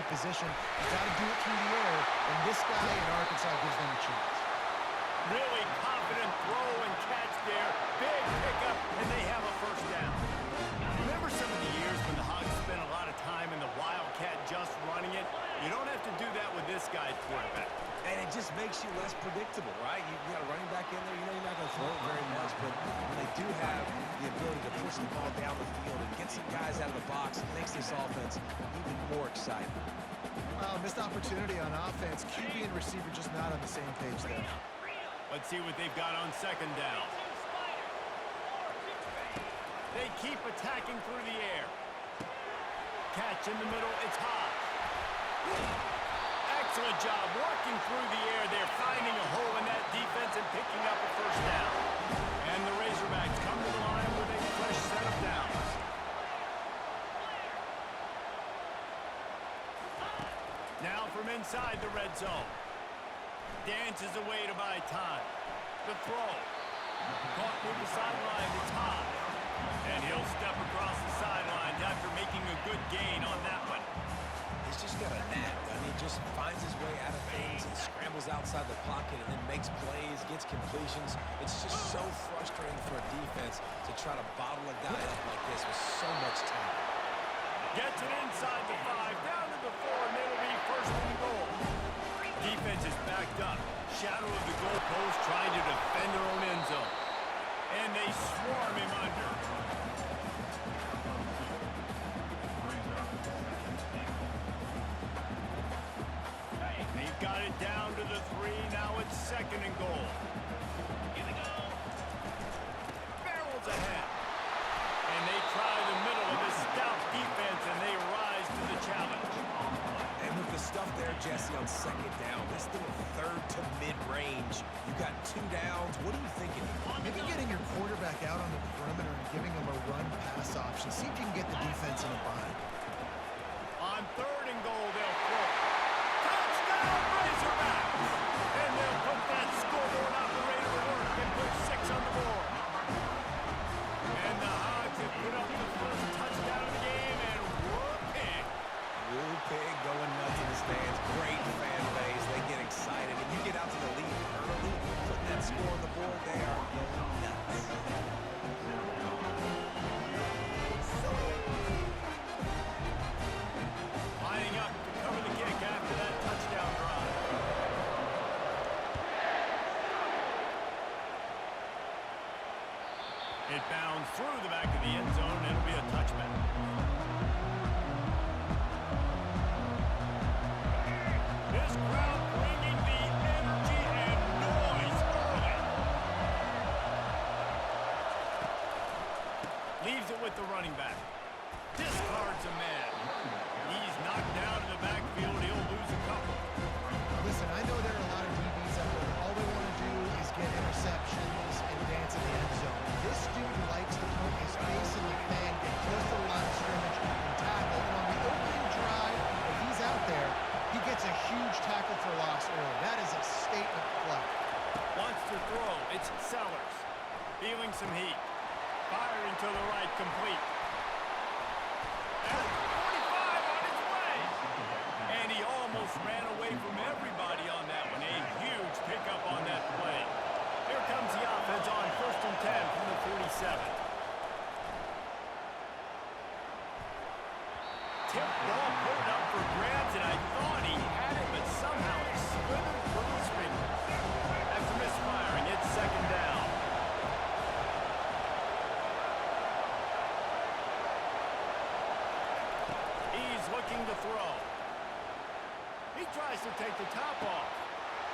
position. You got to do it through the air, and this guy in Arkansas gives them a chance. Really confident throw and catch there. Big pickup, and they have a first down. Remember some of the years when the Hogs spent a lot of time in the Wildcat just running it? You don't have to do that with this guy's quarterback. And it just makes you less predictable, right? You got a running back in there, you know you're not going to throw it very much, but when they do have the ability to push the ball down the field and get some guys out of the box, it makes this offense even more exciting. Missed opportunity on offense. QB and receiver just not on the same page there. Let's see what they've got on second down. They keep attacking through the air. Catch in the middle, it's high. Excellent job working through the air there, finding a hole in that defense and picking up a first down. And the Razorbacks come to the line with a fresh set of downs. Now from inside the red zone. Dances away to buy time. The throw. Caught near the sideline, it's high. And he'll step across the sideline after making a good gain on that one. He's just got a knack. I mean, just finds his way out of things and scrambles outside the pocket and then makes plays, gets completions. It's just so frustrating for a defense to try to bottle a guy up like this with so much talent. Gets it inside the 5, down to the 4, and it'll be first and goal. Defense is backed up. Shadow of the goalpost trying to defend their own end zone. And they swarm him under. They've got it down to the 3. Now it's second and goal. Here we go. Barrels ahead. And they try the middle of this stout defense, and they rise to the challenge. And with the stuff there, Jesse, on second down, this little third to mid-range, you got 2 downs. What are you thinking? Maybe getting your quarterback out on the perimeter and giving him a run-pass option. See if you can get the defense in a bind. On third and goal, they'll throw. Touchdown, Razorbacks! And they'll put that scoreboard operator to work and put 6 on the board. And the Hogs have put up the first touchdown of the game, and whoop-pig. Whoop-pig going nuts in the stands. Great fan base. They get excited. And you get out to the lead early, putting that score on the board, they are going nuts. Lining up to cover the kick after that touchdown drive. It bounds through the back of the end zone, and it'll be a touchback. This crowd bringing the energy and noise early. Leaves it with the running back. Discards a man. He's knocked down in the backfield. He'll lose a couple. Listen, I know there are a lot of DBs out there. All they want to do is get interceptions and dance in the end zone. This dude likes to put his face in the fan, get close to the line of scrimmage, and tackle. And on the opening drive, if he's out there, he gets a huge tackle for loss early. That is a statement play. Wants to throw. It's Sellers. Feeling some heat. Firing to the right, complete. And 45 on his way. And he almost ran away from everybody on that one. A huge pickup on that play. Here comes the offense on first and 10 from the 47. Tip ball put up for grabs, and I thought he had it, but somehow it slithered through his fingers. After misfiring, it's second down. He's looking to throw. He tries to take the top off.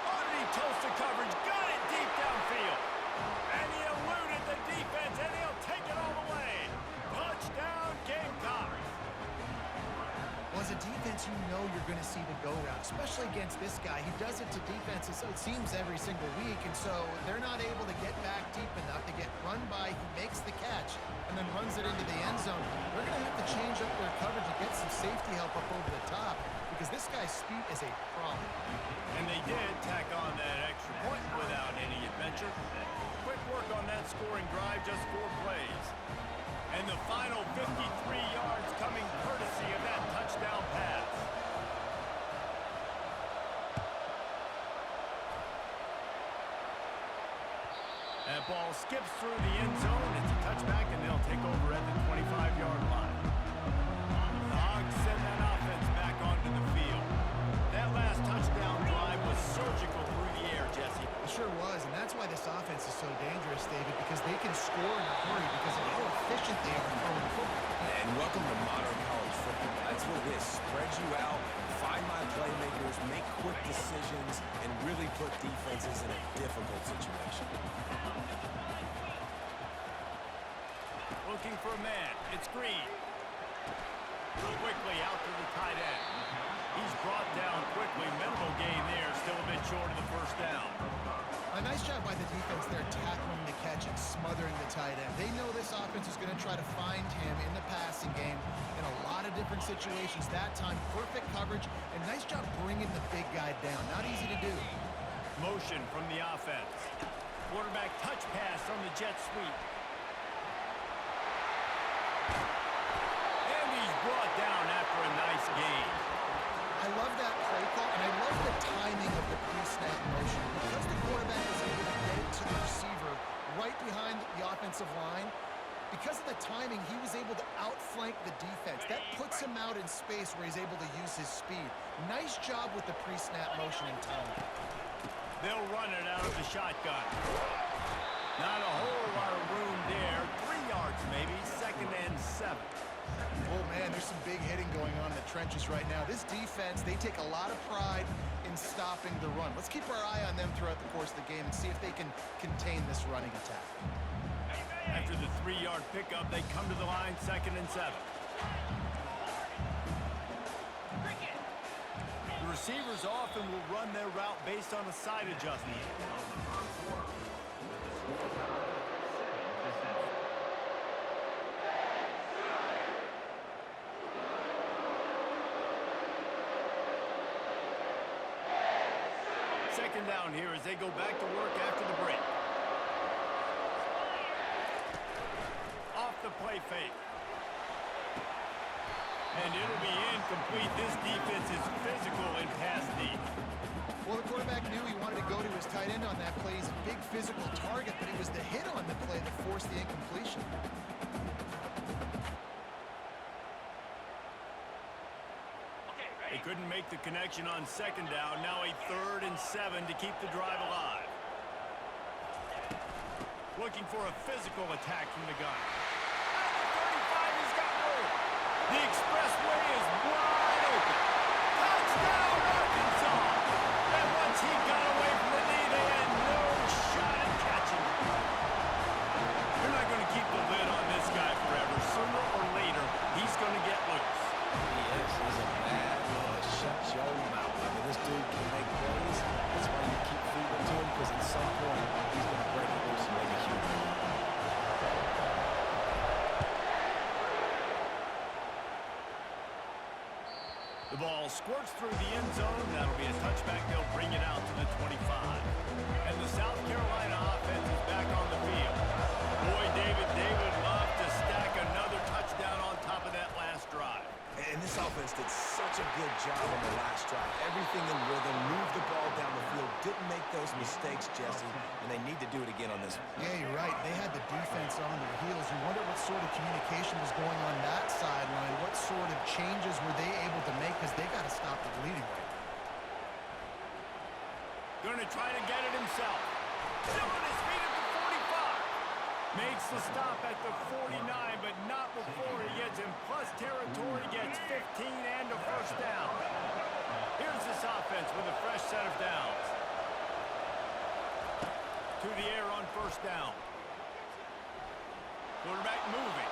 Underneath toasted coverage, got it deep downfield. And he eluded the defense, and he'll take it all the way. Touchdown, Gamecocks. Well, as a defense, you know you're going to see the go route, especially against this guy. He does it to defenses, so it seems every single week, and so they're not able to get back deep enough to get run by. He makes the catch and then runs it into the end zone. They're going to have to change up their coverage and get some safety help up over the top because this guy's speed is a problem. And they did tack on that extra point without any adventure. Quick work on that scoring drive, just 4 plays. And the final 53 yards coming courtesy of that touchdown pass. skips through the end zone. It's a touchback, and they'll take over at the 25-yard line. The Hogs send that offense back onto the field. That last touchdown drive was surgical through the air, Jesse. It sure was, and that's why this offense is so dangerous, David, because they can score in a hurry because of how efficient they are throwing the football. And welcome to modern college football. That's what it is. Spread you out, find my playmakers, make quick decisions, and really put defenses in a difficult situation. Looking for a man. It's Green. Quickly out to the tight end. He's brought down quickly. Minimal gain there. Still a bit short of the first down. A nice job by the defense there, tackling the catch and smothering the tight end. They know this offense is going to try to find him in the passing game in a lot of different situations. That time, perfect coverage, and nice job bringing the big guy down. Not easy to do. Motion from the offense. Quarterback touch pass on the jet sweep. And he's brought down after a nice gain. I love that play call, and I love the timing of the pre-snap motion. Because the quarterback is able to get it to the receiver right behind the offensive line, because of the timing, he was able to outflank the defense. That puts him out in space where he's able to use his speed. Nice job with the pre-snap motion and timing. They'll run it out of the shotgun. Not a whole lot of room there. 3 yards maybe, 2nd and 7. Oh, man, there's some big hitting going on in the trenches right now. This defense, they take a lot of pride in stopping the run. Let's keep our eye on them throughout the course of the game and see if they can contain this running attack. After the 3-yard pickup, they come to the line, 2nd and 7. The receivers often will run their route based on a side adjustment. Second down here as they go back to work after the break. Off the play fake. And it'll be incomplete. This defense is physical in pass deep. Well, the quarterback knew he wanted to go to his tight end on that play. He's a big physical target, but it was the hit on the play that forced the incompletion. They couldn't make the connection on 2nd down. Now a 3rd and 7 to keep the drive alive. Looking for a physical attack from the gun. At the 35, he's got room. The expressway is wide open. Touchdown, Arkansas! And once he got away from the knee, they had no shot at catching him. They're not going to keep the lid on this guy forever. Sooner or later, he's going to get loose. He is. He's a bad man. Shut your mouth. I mean, this dude can make plays. That's why you keep feeding to him, because at some point, he's going to break it loose and make a huge run. The ball squirts through the end zone. That'll be a touchback. They'll bring it out to the 25. And the South Carolina offense is back on the field. Boy, David, they would love to stack another touchdown on top of that last drive. And this offense did such a good job on the last drive. Everything in rhythm, moved the ball down the field, didn't make those mistakes, Jesse, and they need to do it again on this one. Yeah, you're right. They had the defense on their heels. You wonder what sort of communication was going on that sideline. What sort of changes were they able to make, because they got to stop the bleeding right now. Going to try to get it himself. Still on his feet at the 45. Makes the stop at the 49, but not before he gets in plus territory, gets 15 and a first down. Here's this offense with a fresh set of downs. To the air on first down. Quarterback moving.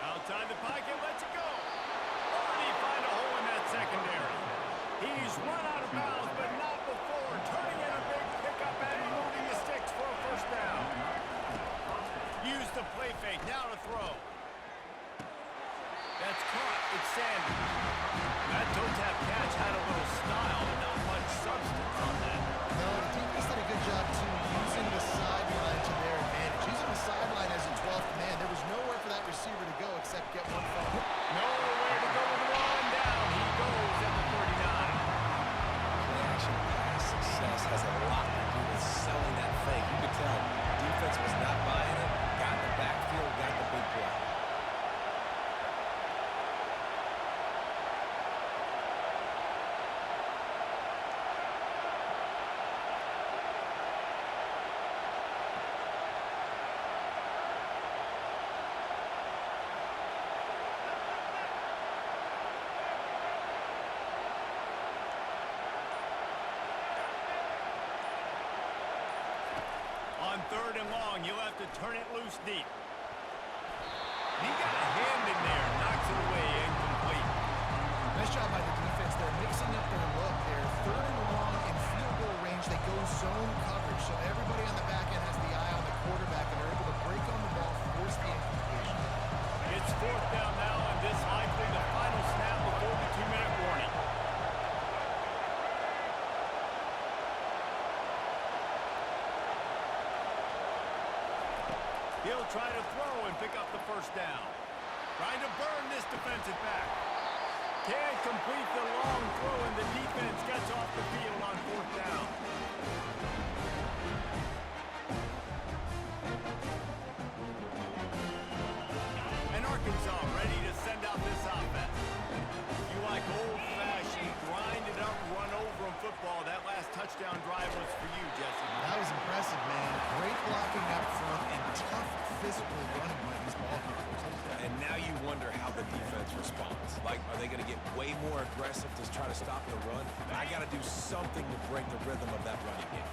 Outside the pocket, lets it go. Already find a hole in that secondary. He's run out of bounds, but not before. Turning in a big pickup and moving the sticks for a first down. Use the play fake, now to throw. That's caught, it's Sanders. That toe tap catch had a little style, but not much substance on that. No, the defense did a good job, too, using the sideline to their advantage. Using the sideline as a 12th man. There was nowhere for that receiver to go except get one fumble. Nowhere to go with one down. He goes at the 39. Play action pass success has a lot to do with selling that fake. You could tell defense was long. He'll have to turn it loose deep. He got a hand in there. Knocks it away. Incomplete. Nice job by the defense. They're mixing up their look. They're third and long in field goal range. They go zone coverage. So everybody on the back end has the eye on the quarterback, and they're able to break on the ball, force the incompletion. It's fourth down now, and this likely the final snap before the 2-minute warning. He'll try to throw and pick up the first down. Trying to burn this defensive back. Can't complete the long throw, and the defense gets off the field on fourth down. And Arkansas ready to send out this offense. If you like old-fashioned, grind-it-up, run-over football, that last touchdown drive was for you, Jesse. That was impressive, man. Great blocking up front and tough physical running by these ball carriers. And now you wonder how the defense responds. Like, are they going to get way more aggressive to try to stop the run? I got to do something to break the rhythm of that running game.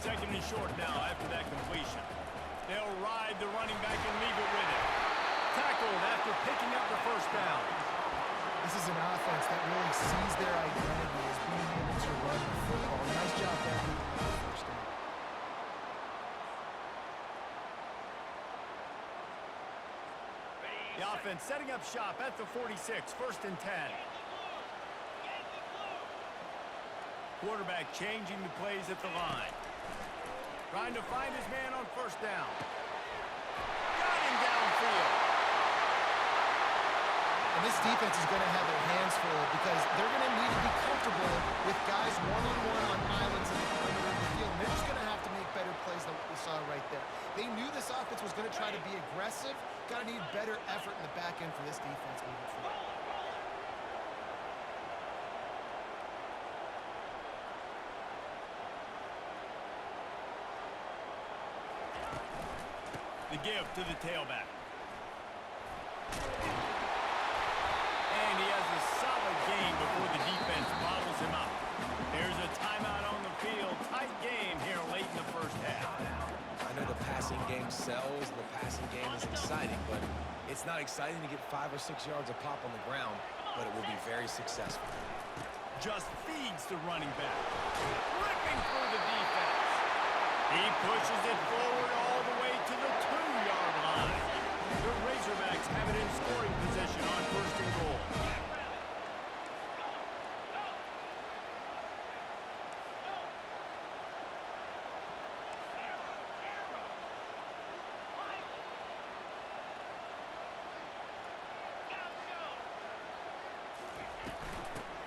Second and short now after that completion. They'll ride the running back and leave it with him. Tackled after picking up the first down. This is an offense that really sees their identity as being able to run the football. Nice job there on the first down. The offense setting up shop at the 46, first and 10. Quarterback changing the plays at the line. Trying to find his man on first down. Got him downfield. And this defense is going to have their hands full because they're going to need to be comfortable with guys one-on-one on islands in the perimeter of the field. And they're just going to have to make better plays than what we saw right there. They knew this offense was going to try to be aggressive. Got to need better effort in the back end for this defense moving forward. The give to the tailback. And he has a solid gain before the defense bottles him up. There's a timeout on the field. Tight game here late in the first half. I know the passing game sells, the passing game is exciting, but it's not exciting to get 5 or 6 yards of pop on the ground, but it will be very successful. Just feeds the running back. Ripping through the defense. He pushes it forward all the way to the 2-yard line. The Razorbacks have it in scoring position on first and goal.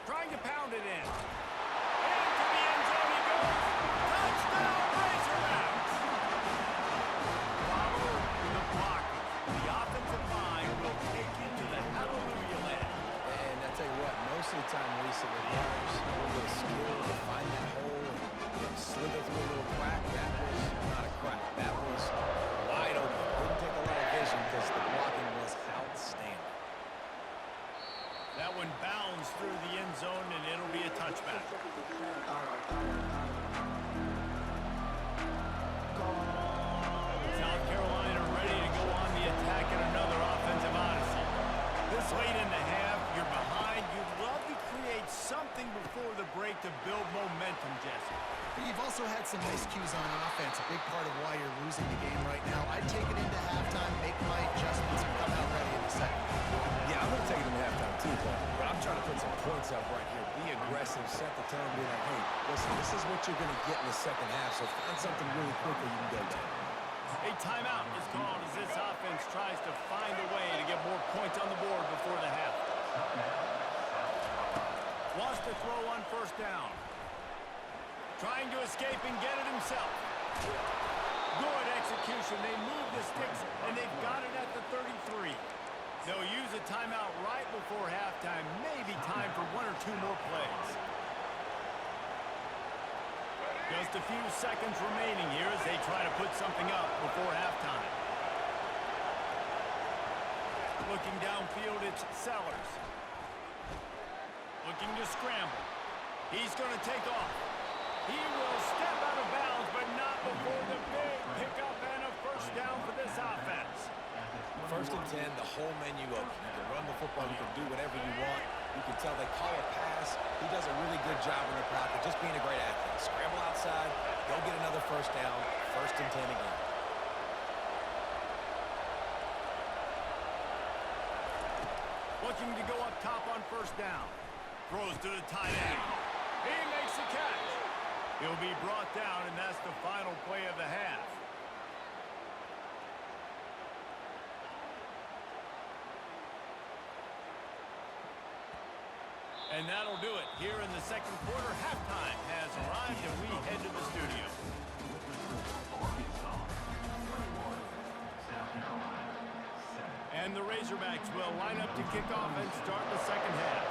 Trying to pound it in. Into the end zone he goes. Touchdown, Razorbacks! Follow the blockers. The offensive line will take you to the hallelujah land. And I tell you what, most of the time, Reese, it requires a little bit of skill to find that hole and slither through a little crack. That was not a crack. That was wide open. Didn't take a lot of vision because the blocking was outstanding. That one bounds through the end zone, and it'll be a touchback. South Carolina ready to go on the attack in another offensive odyssey. This late in the half, you're behind. You'd love to create something before the break to build momentum, Jesse. But you've also had some miscues on offense, a big part of why you're losing the game right now. I'd take it into halftime, make my adjustments, and come out ready in the second. Yeah, I'm going to take it in halftime too, but I'm trying to put some points up right here. Be aggressive, set the tone, be like, hey, listen, this is what you're going to get in the second half, so find something really quickly you can go to. A timeout is called as this offense tries to find a way to get more points on the board before the half. Wants to throw on first down. Trying to escape and get it himself. Good execution. They move the sticks, and they've got it at the 33. They'll use a timeout right before halftime. Maybe time for 1 or 2 more plays. Just a few seconds remaining here as they try to put something up before halftime. Looking downfield, it's Sellers. Looking to scramble. He's going to take off. He will step out of bounds, but not before the big pickup and a first down for this offense. First and 10, the whole menu open. You can run the football, you can do whatever you want. You can tell they call a pass. He does a really good job in the pocket, just being a great athlete. Scramble outside, go get another first down, first and 10 again. Looking to go up top on first down. Throws to the tight end. He makes the catch. He'll be brought down, and that's the final play of the half. And that'll do it. Here in the second quarter, halftime has arrived, and we head to the studio. And the Razorbacks will line up to kick off and start the second half.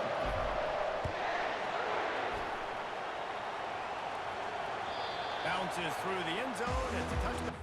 Bounces through the end zone. It's a touchdown.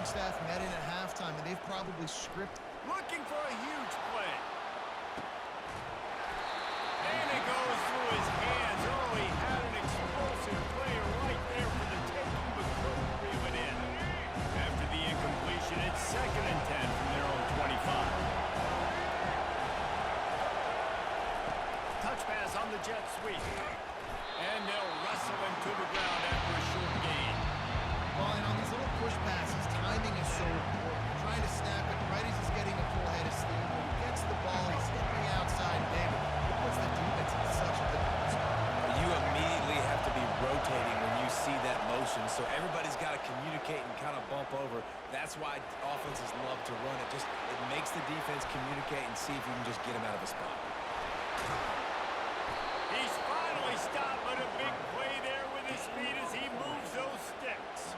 Staff met in at halftime, and they've probably scripted. Looking for a huge play. And it goes through his hands. Oh, he had an explosive player right there for the taking, but couldn't reel it in. After the incompletion, it's 2nd and 10 from their own 25. Touch pass on the jet sweep. And they'll wrestle him to the ground after a short gain. Well, and on these little push passes, timing is so important. You're trying to snap it right as he's getting a full head of steam. When he gets the ball, he's hitting the outside big. It puts the defense in such a difficult spot. You immediately have to be rotating when you see that motion, so everybody's got to communicate and kind of bump over. That's why offenses love to run it. It makes the defense communicate and see if you can just get him out of a spot. He's finally stopped, but a big play there with his speed as he moves those sticks.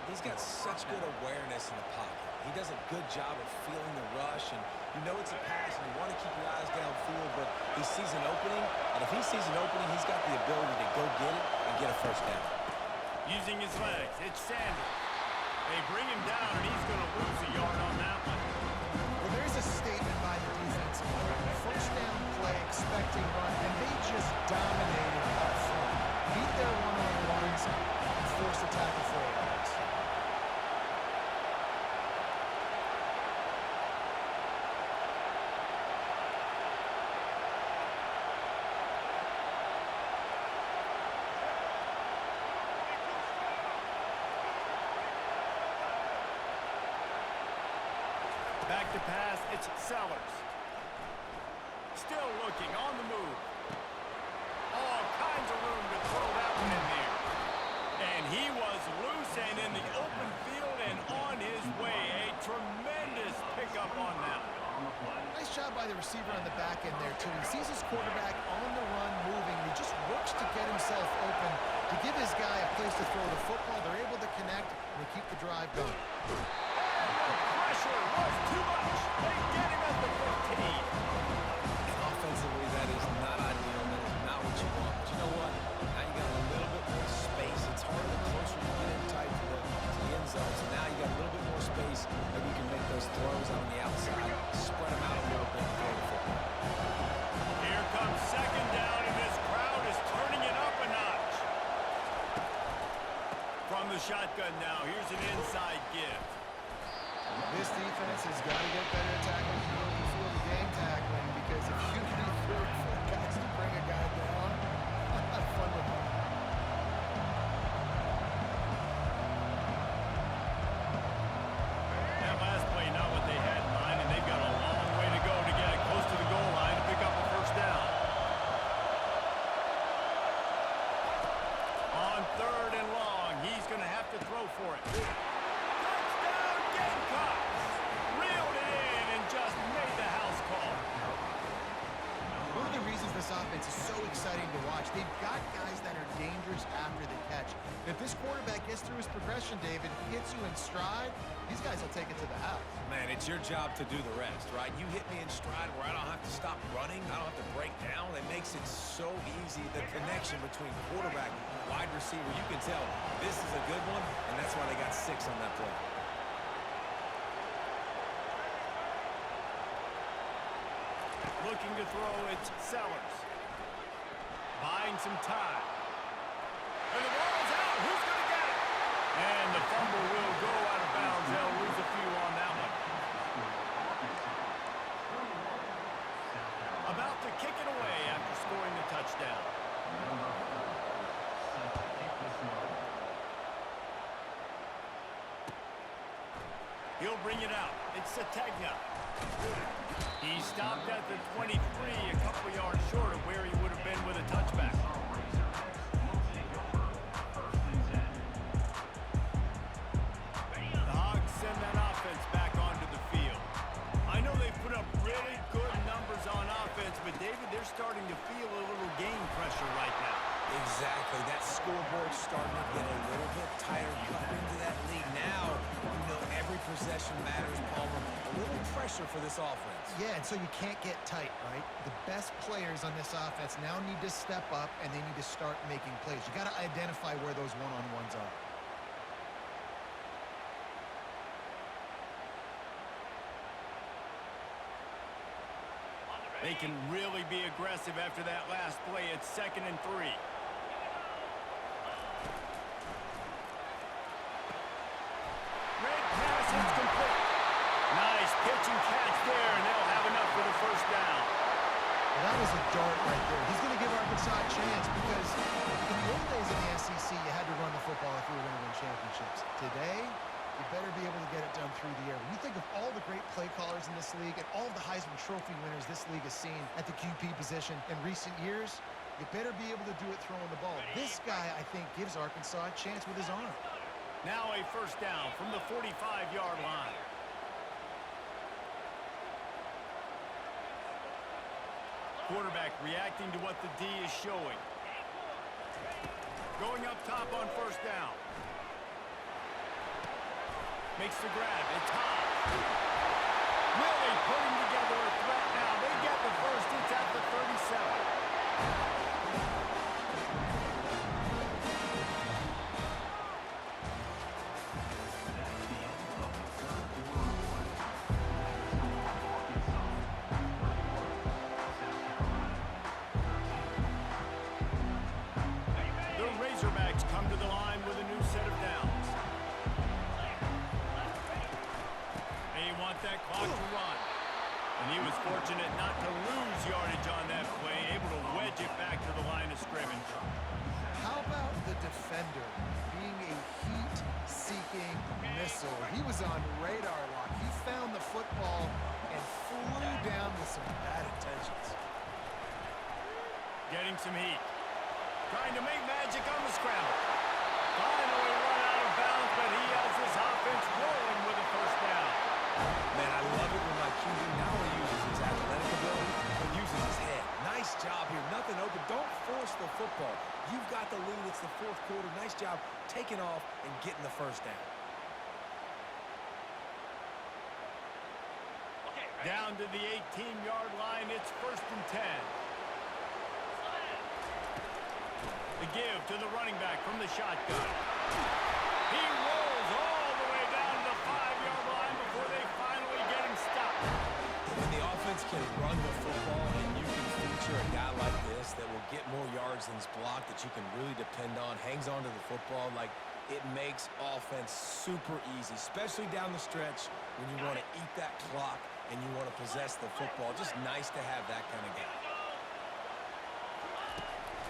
He's got such good awareness in the pocket. He does a good job of feeling the rush, and you know it's a pass, and you want to keep your eyes downfield, but he sees an opening, and if he sees an opening, he's got the ability to go get it and get a first down. Using his legs, it's Sanders. They bring him down, and he's going to lose a yard on that one. Well, there's a statement by the defense. First down play, expecting run, and they just dominated up front. Beat their one-on-ones and force the tackle for a loss. Back to pass, it's Sellers. Still looking, on the move. All kinds of room to throw that one in there. And he was loose and in the open field and on his way. A tremendous pickup on that one. Nice job by the receiver on the back end there, too. He sees his quarterback on the run moving, and he just works to get himself open to give his guy a place to throw the football. They're able to connect, and they keep the drive going. Pressure was too much. They get him at the 15. Offensively, that is not ideal. That is not what you want. But you know what? Now you got a little bit more space. It's harder the closer you get in tight to the end zone. So now you got a little bit more space that you can make those throws on the outside, spread them out a little bit, and throw the football. Here comes 2nd down, and this crowd is turning it up a notch. From the shotgun now, here's an inside give. This defense has got to get better at tackling the open field of game tackling, because if you can afford 4 guys to bring a guy down, have fun with that. That last play, not what they had in mind, and they've got a long way to go to get close to the goal line to pick up a first down. On 3rd and long, he's going to have to throw for it. Touchdown, Gamecocks! Reeled it in and just made the house call. One of the reasons this offense is so exciting to watch. They've got guys that are dangerous after the catch. If this quarterback gets through his progression, David, hits you in stride, these guys will take it to the house. Man, it's your job to do the rest, right? You hit me in stride where I don't have to stop running. I don't have to break down. It makes it so easy. The connection between quarterback and wide receiver, you can tell this is a good one, and that's why they got 6 on that play. Looking to throw, it's Sellers. Buying some time. And the ball's out. Who's going to get it? And the fumble will go out of bounds. They'll lose a few on that one. About to kick it away after scoring the touchdown. He'll bring it out. It's Sategna. He stopped at the 23, a couple yards short of where he would have been with a touchback. The Hogs send that offense back onto the field. I know they put up really good numbers on offense, but David, they're starting to feel a little game pressure right now. Exactly. That scoreboard's starting to get a little bit tired coming into that league. Now, you know every possession matters, Palmer. A little pressure for this offense. Yeah, and so you can't get tight, right? The best players on this offense now need to step up, and they need to start making plays. You got to identify where those one-on-ones are. They can really be aggressive after that last play. It's 2nd and 3. Red pass, it's complete. Nice pitch and catch there, and they'll have enough for the first down. Well, that was a dart right there. He's going to give Arkansas a chance because in the old days in the SEC, you had to run the football if you were going to win championships. Today, you better be able to get it done through the air. When you think of all the great play callers in this league and all of the Heisman Trophy winners this league has seen at the QB position in recent years, you better be able to do it throwing the ball. This guy, I think, gives Arkansas a chance with his arm. Now a first down from the 45-yard line. Quarterback reacting to what the D is showing. Going up top on first down. Makes the grab. It's high. Really putting together a threat now. They get the first. It's at the 37. The Razorbacks come to the line with a new set of downs. They want that clock to run. And he was fortunate not to lose yardage on that play, able to wedge it back to the line of scrimmage. How about the defender being a heat-seeking missile? He was on radar lock. He found the football and flew down with some bad intentions. Getting some heat. Trying to make magic on the scramble. Finally run out of bounds, but he has his offense rolling with a first down. Man, I love it when my QB not only uses his athletic ability, but uses his head. Nice job here. Nothing open. Don't force the football. You've got the lead. It's the 4th quarter. Nice job taking off and getting the first down. Down to the 18-yard line. It's 1st and 10. The give to the running back from the shotgun. He rolls all the way down to the 5-yard line before they finally get him stopped. When the offense can run the football and you can feature a guy like this that will get more yards than his block, that you can really depend on, hangs on to the football, like it makes offense super easy, especially down the stretch when you want to eat that clock and you want to possess the football. Just nice to have that kind of guy.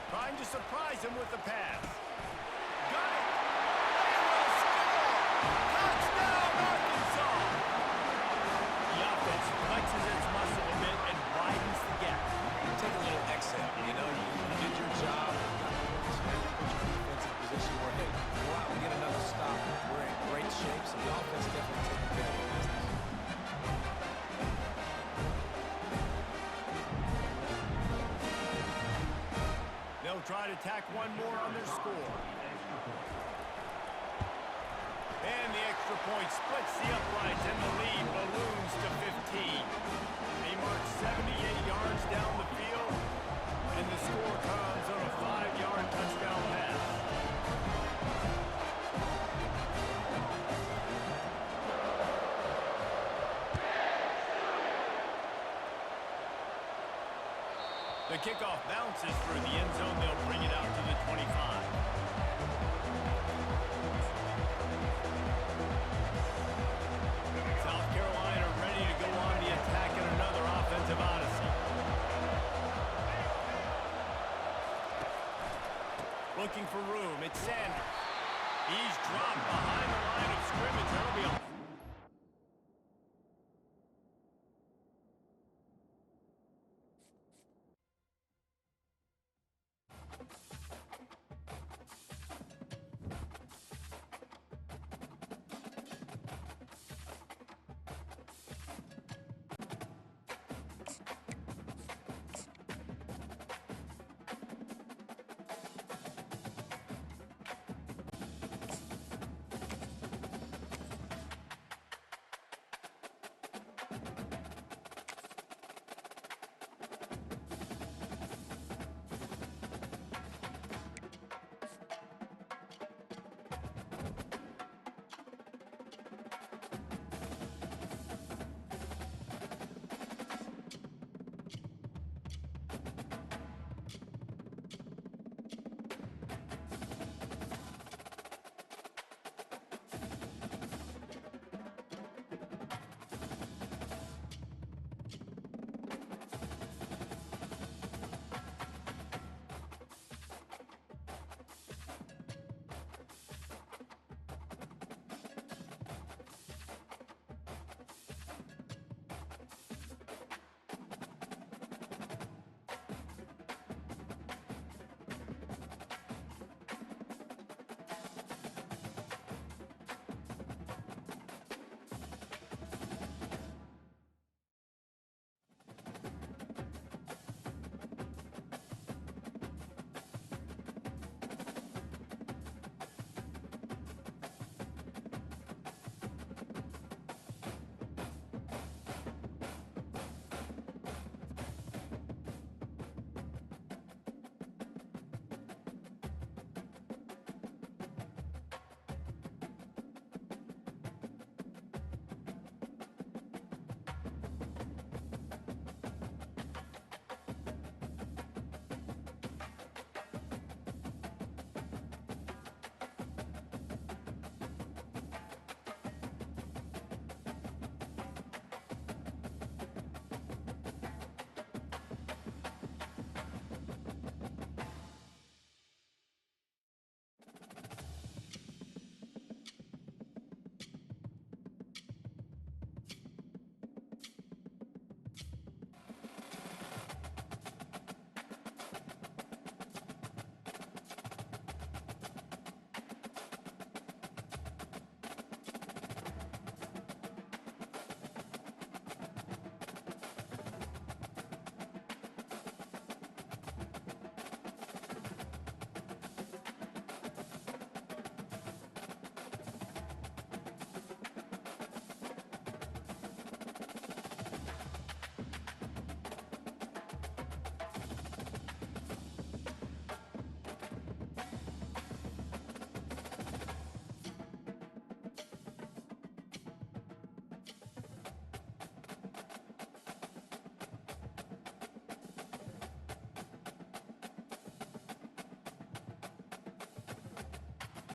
Trying to surprise him with the pass. Got it! They will score! Touchdown, Arkansas! The offense flexes its muscle a bit and widens the gap. Take a little exhale, you know, you did your job. You got to put your defense in a position where, hey, go out and get another stop. We're in great shape, so the offense definitely taking care of the business. splits the uprights, and the lead balloons to 15. He marks 78 yards down the field, and the score comes on a 5-yard touchdown pass. The kickoff bounces through the end zone. They'll bring it out to the 25. South Carolina ready to go on the attack in another offensive odyssey. Looking for room. It's Sanders. He's dropped behind the line of scrimmage. That'll be a